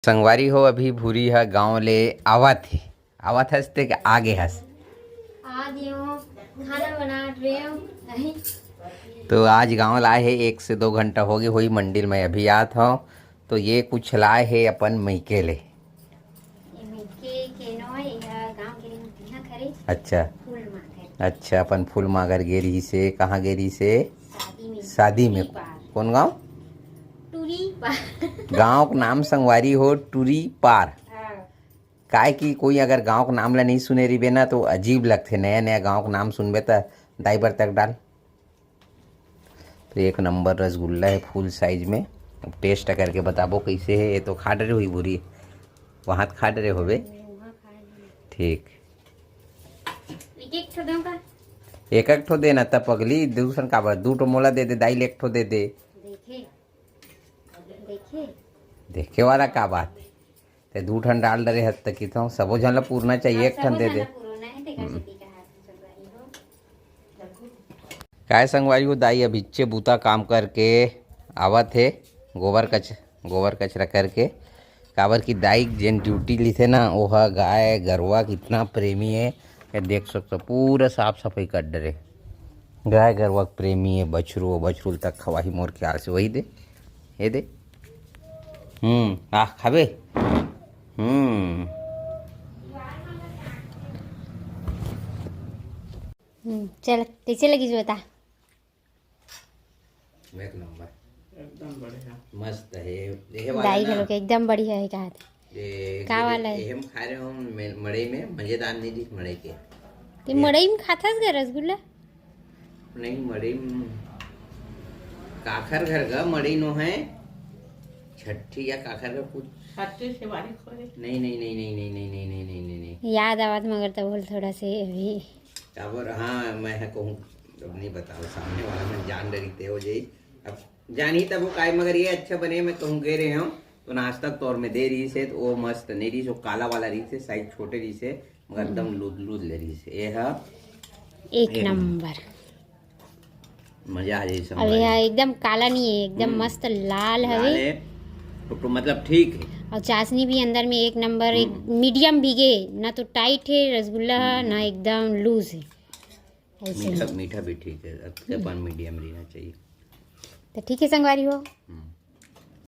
संगवारी हो अभी भूरी है गाँव ले आवत हंसते के आगे हंस खाना बना रहे हो। तो आज गाँव लाए है 1 से 2 घंटा हो गए हुई मंदिर में अभी आत हूँ। तो ये कुछ लाए है अपन मैके ले। अच्छा अच्छा अपन फूल मागर गेरी से कहाँ गेरी से शादी में कौन गाँव टूरी पार गाँव का नाम संगवारी हो टूरी पार। काय कि कोई अगर गांव का नाम ला नहीं सुने रही ना तो अजीब लगते। नया नया गांव का नाम सुनबे तो दाइबर तक डाल। तो 1 नंबर रसगुल्ला है फुल साइज में। अब टेस्ट करके बताबो कैसे है। ये तो खा डरे हुई बुरी वहाँ खा डरे होबे ठीक। एक ठो देना तब पगली दूसरा काबर 2 ठो मोला दे दे दाइल 1 ठो दे दे। देखे वाला का बात ते 2 ठन डाल डरे हद तक तो सबो झन ला पूरना चाहिए 1 ठन दे दे। काय संगवारी हो दाई अब इच्चे बूता काम करके आवत है गोबर कचरा करके। काबर की दाई जेन ड्यूटी ली थे ना वह गाय गरवा कितना प्रेमी है ये देख सकते पूरा साफ सफाई कर डरे। गाय गरवा प्रेमी है बछरू तक खवाही मोर ख्याल से वही दे ये दे खाबे चल कैसे लगी जो बता। एक नंबर एकदम बढ़िया मस्त है ये दाई घलो के एकदम बढ़िया है का का वाला है। हम खा रहे हो मड़ई में मजेदार नहीं दिख मड़ई के ते मड़ई में खाथास गे रसगुल्ला नहीं मड़ई में काखर घर का मड़ई नो है छठी या काखर का कुछ छठी से बारी खोले नहीं याद आवत मगर तो बोल थोड़ा से अभी काबर हाँ मैं कहूँ अब नहीं बताओ सामने वाला मैं जान रही थे हो जाई अब जानी तब वो काय मगर ये अच्छा बने मैं कहूँ गे रहे हूँ तो नाश्ता तौर में दे रही से तो वो मस्त नहीं रही। वो काला वाला रही से साइज छोटे रही से मगर एकदम लूज ले रही से ये है 1 नंबर मजा आ जाए सब। अब यह एकदम काला नहीं है एकदम मस्त लाल है तो मतलब ठीक है और चाशनी भी अंदर में 1 नंबर एक मीडियम भीगे ना तो टाइट है रसगुल्ला ना एकदम लूज है ऐसे मीठा भी ठीक है अपन मीडियम रहना चाहिए। तो ठीक है संगवारी हो।